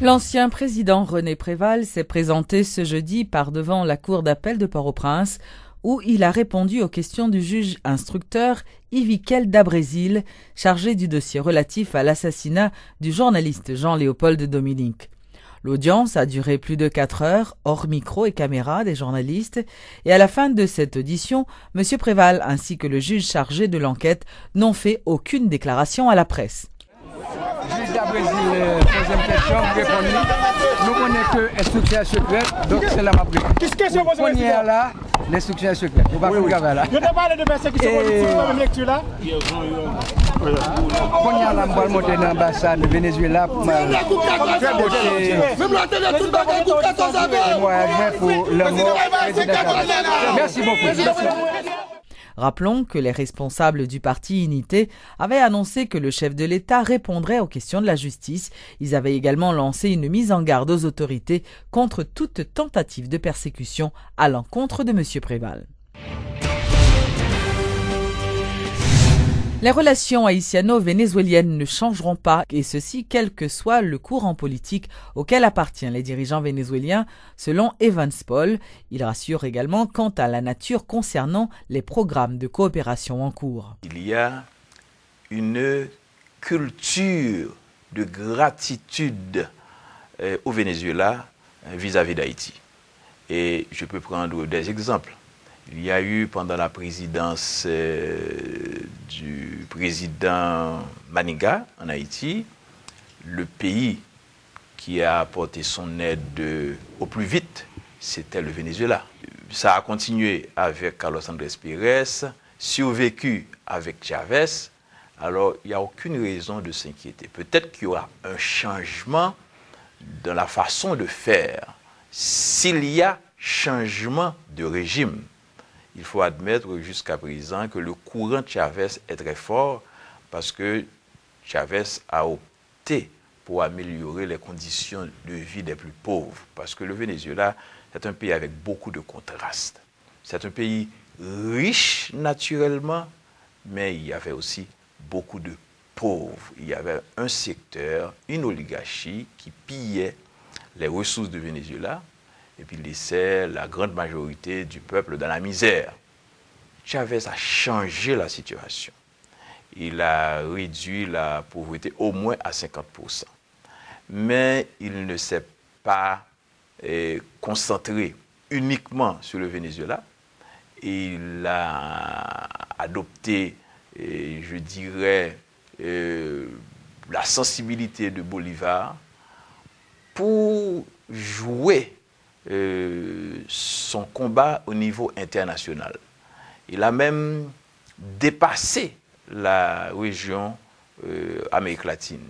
L'ancien président René Préval s'est présenté ce jeudi par devant la cour d'appel de Port-au-Prince où il a répondu aux questions du juge instructeur Yviquel Dabrésil, chargé du dossier relatif à l'assassinat du journaliste Jean-Léopold Dominique. L'audience a duré plus de 4 heures, hors micro et caméra des journalistes, et à la fin de cette audition, M. Préval ainsi que le juge chargé de l'enquête n'ont fait aucune déclaration à la presse. Juge Dabrésil, troisième question, vous répondez. Nous connaissons que l'instruction est secrète, donc c'est la maprise. Qu'est-ce que c'est on est là, l'instruction est secrète. Vous ne pouvez pas regarder là. Je te parle de persécution politique dans la même lecture là. On est là, on va monter dans l'ambassade de Venezuela pour faire voter. Pour le mot. Merci beaucoup. Rappelons que les responsables du parti Unité avaient annoncé que le chef de l'État répondrait aux questions de la justice. Ils avaient également lancé une mise en garde aux autorités contre toute tentative de persécution à l'encontre de M. Préval. Les relations haïtiano-vénézuéliennes ne changeront pas, et ceci quel que soit le courant politique auquel appartiennent les dirigeants vénézuéliens, selon Evans Paul. Il rassure également quant à la nature concernant les programmes de coopération en cours. Il y a une culture de gratitude au Venezuela vis-à-vis d'Haïti. Et je peux prendre des exemples. Il y a eu pendant la présidence du président Maniga en Haïti, le pays qui a apporté son aide au plus vite, c'était le Venezuela. Ça a continué avec Carlos Andrés Pérez, survécu avec Chavez. Alors, il n'y a aucune raison de s'inquiéter. Peut-être qu'il y aura un changement dans la façon de faire. S'il y a changement de régime, il faut admettre jusqu'à présent que le courant de Chavez est très fort parce que Chavez a opté pour améliorer les conditions de vie des plus pauvres. Parce que le Venezuela, c'est un pays avec beaucoup de contrastes. C'est un pays riche naturellement, mais il y avait aussi beaucoup de pauvres. Il y avait un secteur, une oligarchie qui pillait les ressources du Venezuela et puis laissait la grande majorité du peuple dans la misère. Chavez a changé la situation. Il a réduit la pauvreté au moins à 50%. Mais il ne s'est pas concentré uniquement sur le Venezuela. Il a adopté, je dirais, la sensibilité de Bolivar pour jouer son combat au niveau international. Il a même dépassé la région Amérique latine.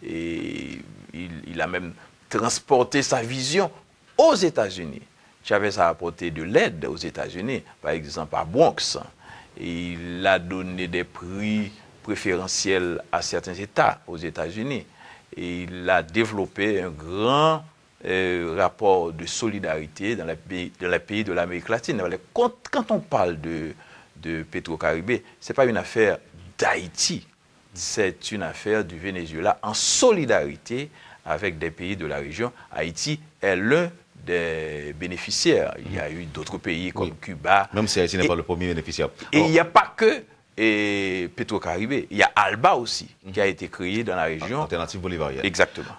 Et il a même transporté sa vision aux États-Unis. Chavez a apporté de l'aide aux États-Unis, par exemple à Bronx. Et il a donné des prix préférentiels à certains États aux États-Unis. Et il a développé un grand rapport de solidarité dans les pays de l'Amérique latine. Quand on parle de Petro-Caribé, ce n'est pas une affaire d'Haïti, c'est une affaire du Venezuela en solidarité avec des pays de la région. Haïti est l'un des bénéficiaires. Il y a eu d'autres pays comme Cuba. Même si Haïti n'est pas le premier bénéficiaire. Et il n'y a pas que Petro-Caribé, il y a ALBA aussi, qui a été créé dans la région. Alternative bolivarienne. Exactement.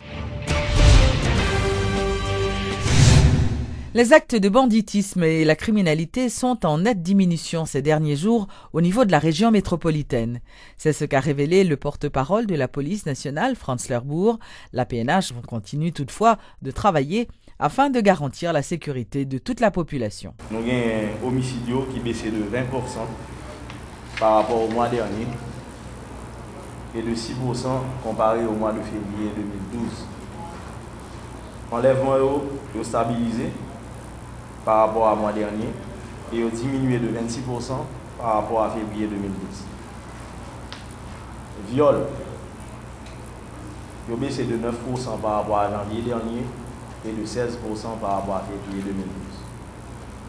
Les actes de banditisme et la criminalité sont en nette diminution ces derniers jours au niveau de la région métropolitaine. C'est ce qu'a révélé le porte-parole de la police nationale, Franz Lerbourg. La PNH continue toutefois de travailler afin de garantir la sécurité de toute la population. Nous avons un homicide qui baissé de 20% par rapport au mois dernier et de 6% comparé au mois de février 2012. Enlèvement est stabilisé par rapport au mois dernier et a diminué de 26% par rapport à février 2012. Viol a baissé de 9% par rapport à janvier dernier et de 16% par rapport à février 2012.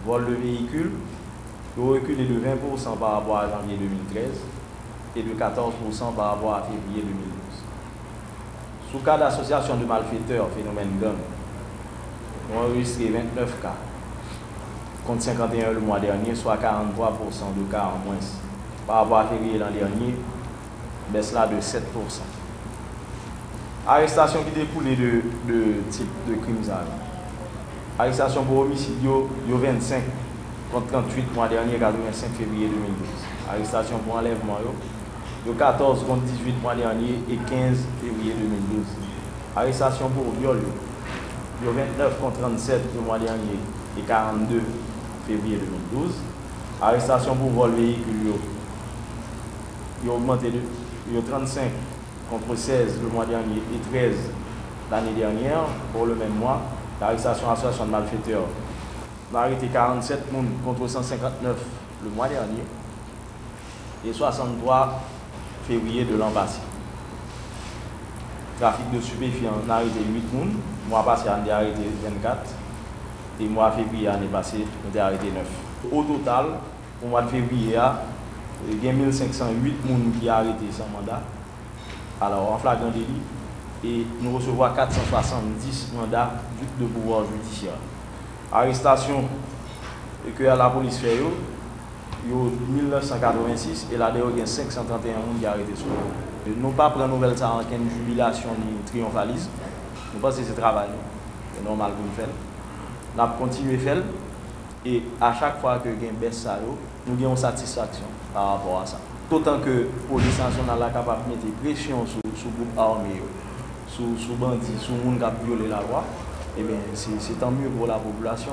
Vol de véhicule a reculé de 20% par rapport à janvier 2013 et de 14% par rapport à février 2012. Sous cas d'association de malfaiteurs, phénomène gang, nous avons enregistré 29 cas, contre 51 le mois dernier, soit 43% de cas en moins. Par rapport à février l'an dernier, baisse là de 7%. Arrestation qui découle de type de crimes. Arrestation pour homicide, il y a 25 contre 38 le mois dernier, 85 février 2012. Arrestation pour enlèvement, il y a 14 contre 18 le mois dernier et 15 février 2012. Arrestation pour viol, il y a 29 contre 37 le mois dernier et 42 février 2012. Arrestation pour vol véhicule, il y a augmenté il y a 35 contre 16 le mois dernier et 13 l'année dernière pour le même mois. L'arrestation à association de malfaiteurs. On a arrêté 47 personnes contre 159 le mois dernier et 63 février de l'an passé. Trafic de stupéfiants, on a arrêté 8 personnes. Le mois passé, on a arrêté 24. Et le mois de février, l'année passée, on a arrêté 9. Au total, au mois de février, il y a 1508 personnes qui ont arrêté sans mandat. Alors, en flagrant délit, et nous recevons 470 mandats de pouvoir judiciaire. Arrestation que la police fait, il y a 1986 et là, il y a 531 personnes qui ont arrêté sur nous. Nous ne pas prendre nouvelle ça en une jubilation ni triomphalisme. Nous pensons que c'est travail. C'est normal pour nous faire. Nous avons continué à faire. Et à chaque fois que nous avons baisse ça, nous avons satisfaction par rapport à ça. Autant que la police nationale est capable de mettre pression sur le groupe armé, sur les bandits, sur les gens qui ont violé la loi, eh bien, c'est tant mieux pour la population.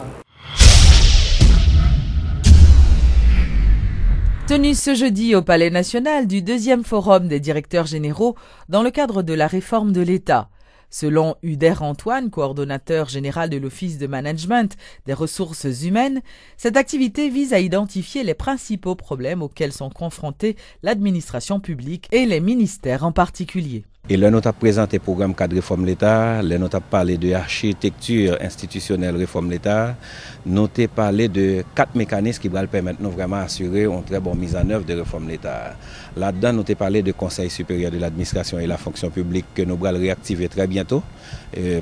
Tenu ce jeudi au Palais national du 2e forum des directeurs généraux dans le cadre de la réforme de l'État. Selon Uder Antoine, coordonnateur général de l'Office de management des ressources humaines, cette activité vise à identifier les principaux problèmes auxquels sont confrontés l'administration publique et les ministères en particulier. Et là, nous avons présenté le programme cadre réforme l'État, là, nous avons parlé de architecture institutionnelle réforme l'État, nous avons parlé de 4 mécanismes qui vont permettre nous vraiment assurer une très bonne mise en œuvre de réforme l'État. Là-dedans, nous avons parlé de Conseil supérieur de l'administration et la fonction publique que nous allons réactiver très bientôt.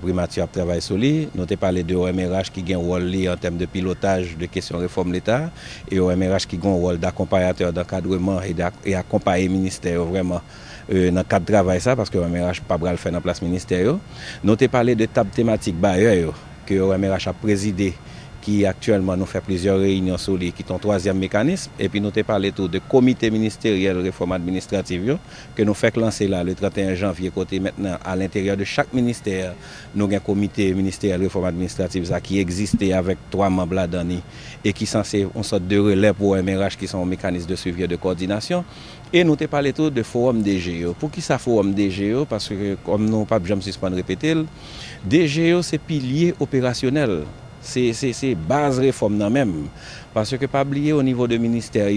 Primature travail sur lui. Nous avons parlé de OMRH qui a un rôle en termes de pilotage de questions réforme l'État et OMRH qui a un rôle d'accompagnateur, d'encadrement et accompagner le ministère vraiment. Dans le cadre de travail, ça, parce que OMRH pas le faire dans la place ministère. Nous avons parlé de table thématique bailleur que OMRH a présidé, qui actuellement nous fait plusieurs réunions sur lui, qui est un 3e mécanisme. Et puis nous avons parlé tout de comité ministériel réforme administrative que nous fait lancer là le 31 janvier. Côté maintenant, à l'intérieur de chaque ministère, nous avons un comité ministériel réforme administrative qui existait avec 3 membres là-dedans et qui sont une sorte de relais pour OMRH qui sont un mécanisme de suivi et de coordination. Et nous avons parlé tout de forum DGO. Pour qui ça forum DGO? Parce que comme nous pas jamais suspendre répéter, DGO c'est pilier opérationnel. C'est base réforme non même. Parce que pas oublier au niveau de ministère,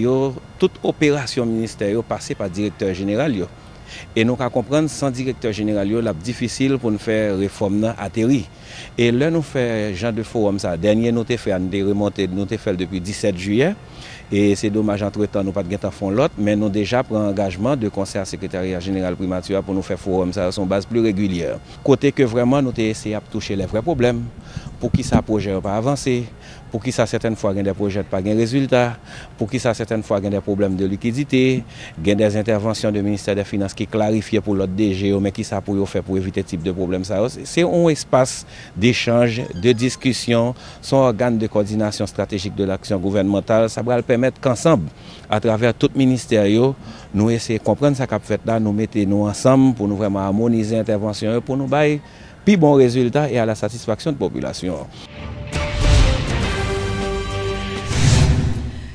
toute opération ministérielle passe par directeur général. Et nous avons comprendre sans directeur général, c'est difficile pour nous faire réforme atterrir. Et là nous fait genre de forum ça. Dernier nous avons fait remonter, nous avons fait depuis 17 juillet. Et c'est dommage entre-temps, nous pas de temps font l'autre, mais nous déjà pris engagement de conseil secrétariat général primature pour nous faire forum ça à son base plus régulière. Côté que vraiment nous avons essayé de toucher les vrais problèmes, pour qui ça projet pas avancer, pour qui ça certaines fois il des projets pas gain résultat, pour qui ça certaines fois il des problèmes de liquidité, il des interventions du ministère des Finances qui clarifient pour l'autre DGO, mais qui ça pour faire pour éviter ce type de problème ça. C'est un espace d'échange, de discussion, son organe de coordination stratégique de l'action gouvernementale, ça va permettre qu'ensemble, à travers tout ministère, nous essayons de comprendre ce qu'a fait là, nous mettons nous ensemble pour nous vraiment harmoniser l'intervention, pour nous bailler plus bon résultat et à la satisfaction de la population.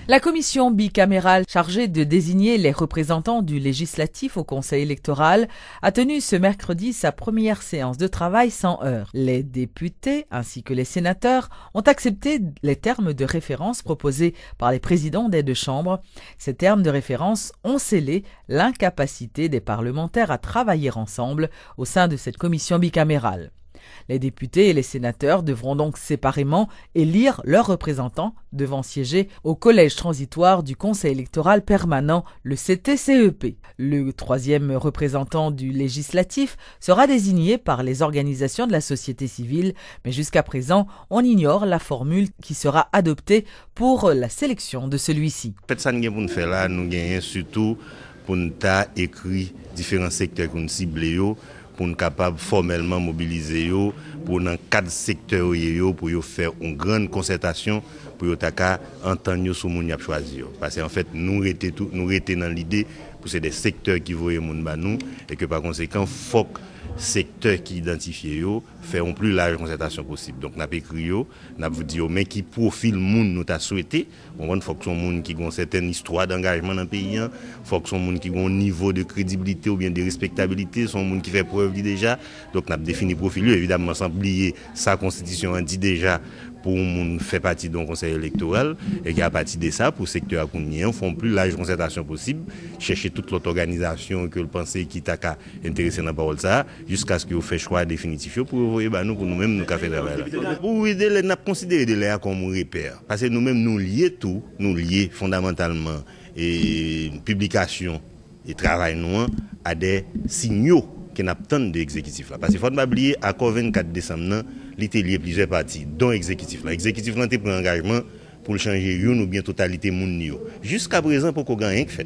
La commission bicamérale chargée de désigner les représentants du législatif au Conseil électoral a tenu ce mercredi sa première séance de travail sans heure. Les députés ainsi que les sénateurs ont accepté les termes de référence proposés par les présidents des 2 chambres. Ces termes de référence ont scellé l'incapacité des parlementaires à travailler ensemble au sein de cette commission bicamérale. Les députés et les sénateurs devront donc séparément élire leurs représentants devant siéger au collège transitoire du Conseil électoral permanent, le CTCEP. Le troisième représentant du législatif sera désigné par les organisations de la société civile, mais jusqu'à présent, on ignore la formule qui sera adoptée pour la sélection de celui-ci. En fait, ça nous avons fait là, nous gagnons surtout pour nous écrire différents secteurs qu'on cible pour nous capable formellement mobiliser pour dans 4 secteurs pour faire une grande concertation pour entendre sur moun y choisir parce qu'en fait nous étions dans l'idée pour c'est des secteurs qui voyaient moun ba nous et que par conséquent faut secteurs qui identifié faire une plus large concertation possible. Donc n'a écrit n'a vous dit mais qui profil moun nous t'a souhaité, on faut que son moun qui ont une certaine histoire d'engagement dans le pays, faut que son moun qui ont un niveau de crédibilité ou bien de respectabilité, son moun qui fait preuve déjà. Donc n'a défini profil évidemment sans oublier sa constitution a dit déjà pour moun fait partie d'un conseil électoral et qui à partir de ça pour secteur akounien font plus large concertation possible, chercher toute l'autre organisation que le pensez qui t'a intéressé dans parole ça jusqu'à ce que vous fait choix définitif pour envoyer nous pour nous-mêmes nous faire travail là. Pour aider les n'a considérer de comme un repère parce que nous-mêmes nous lier fondamentalement et publication et travail nous à des signaux qui n'attendent de l'exécutif là parce qu'il faut pas oublier accord 24 décembre il était lié plusieurs parties dont exécutif là exécutif là a pris engagement pour changer une ou bien totalité moun yo jusqu'à présent pour qu'on gagne fait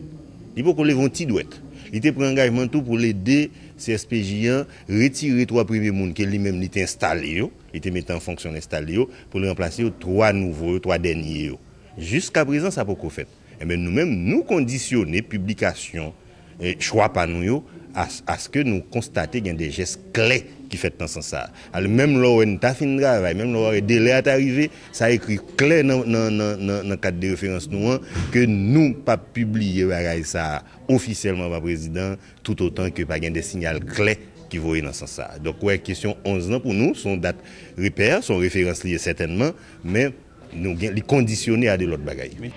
il faut qu'on lève un petit douette il était pris engagement tout pour l'aider CSPJ retirer 3 premiers moun qui lui-même était installé il était mis en fonction installé pour le remplacer 3 nouveaux 3 derniers jusqu'à présent ça pas qu'on fait et ben nous-mêmes nous conditionner publication et choix pas nous à ce que nous constatons qu'il y a des gestes clés qui fait dans ce sens. Alors même là où on a fini de travail, même là où le délai est arrivé, ça a écrit clair dans le cadre de référence nous que nous pas publier ça officiellement par président tout autant que pas des signaux clés qui vont dans ce sens. Donc ouais, question 11 ans pour nous, son date repère, son référence liée certainement, mais nous les conditionner à de l'autre bagaille.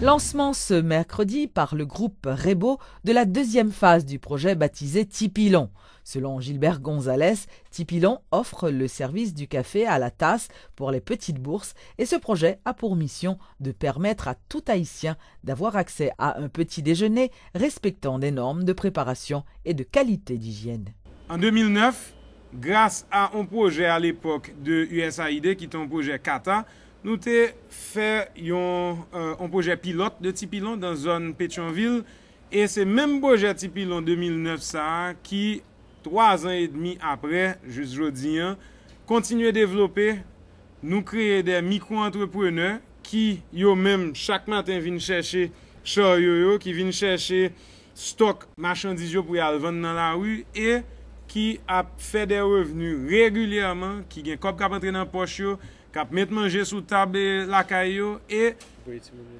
Lancement ce mercredi par le groupe Rebo de la deuxième phase du projet baptisé Tipilon. Selon Gilbert Gonzalez, Tipilon offre le service du café à la tasse pour les petites bourses et ce projet a pour mission de permettre à tout Haïtien d'avoir accès à un petit déjeuner respectant des normes de préparation et de qualité d'hygiène. En 2009, grâce à un projet à l'époque de USAID qui était un projet Kata, nous avons fait un projet pilote de Tipilon dans la zone Pétionville. Et c'est même projet Tipilon 2009 ça, qui, 3 ans et demi après, juste aujourd'hui, continue à développer. Nous créons des micro-entrepreneurs qui, même chaque matin, viennent chercher chariot, qui viennent chercher stock marchandises pour aller vendre dans la rue et qui a fait des revenus régulièrement, qui ont comme cap entrer dans la poche, cap mettre manger sous table la caillou et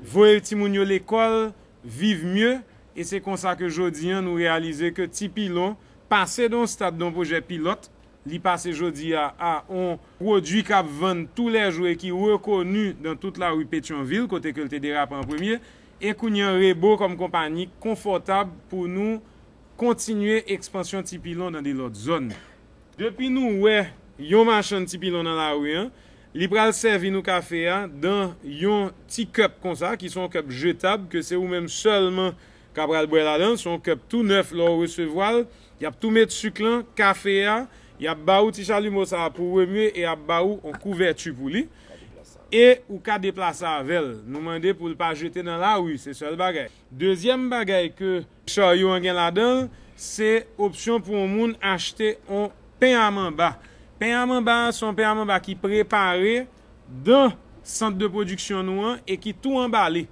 voyer ti moun yo l'école, vivre mieux et c'est comme ça que jodi nous réaliser que Tipilon passé dans stade d'un projet pilote, li passé jodi à un produit qu'a vendre tous les jours qui reconnu dans toute la rue Pétionville côté que le te dérapé en premier et Kounyan Rebo comme compagnie confortable pour nous continuer expansion Tipilon dans des autres zones. Depuis nous ouais, yon marchand Tipilon dans la rue li pral servi nou café dans yon petit cup comme ça qui sont cup jetables que c'est ou même seulement qu'a pral boire là-dedans, son cup tout neuf là recevoir, y a tout mettre sucre café y a ba ou ti chalumeau ça pour remuer et a ba ou on couverture pour lui et ou ka déplacer avec nous demander pour pas jeter dans la rue, c'est seul bagay. Deuxième bagay que chariot en gen là-dedans, c'est option pour un monde acheter un pain à mamba. Pain à mamba, son pain à mamba qui préparé dans centre de production noir et qui tout emballé.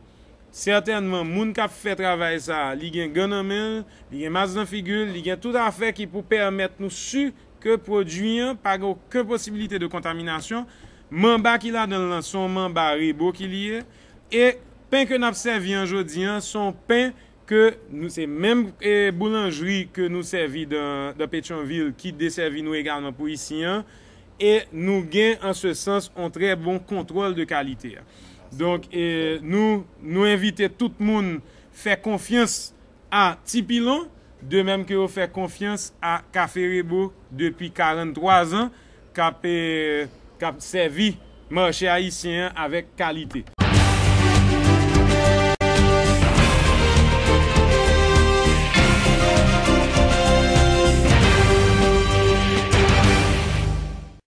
Certainement, moun qui fait travail ça, li gen gan en main, li gen masse dans figure, li gen tout à fait qui pour permettre nous sûr que produit pas aucune possibilité de contamination. Mamba qui là dans son mamba Rebo qui lié et pain que n'a servi aujourd'hui son pain que nous c'est même boulangerie que nous servi dans Pétionville qui desservi nous également pour ici et nous gain en ce sens un très bon contrôle de qualité. Donc nous inviter tout le monde faire confiance à Tipilon de même que vous fait confiance à Café Rebo depuis 43 ans, qui a servi marché haïtien avec qualité.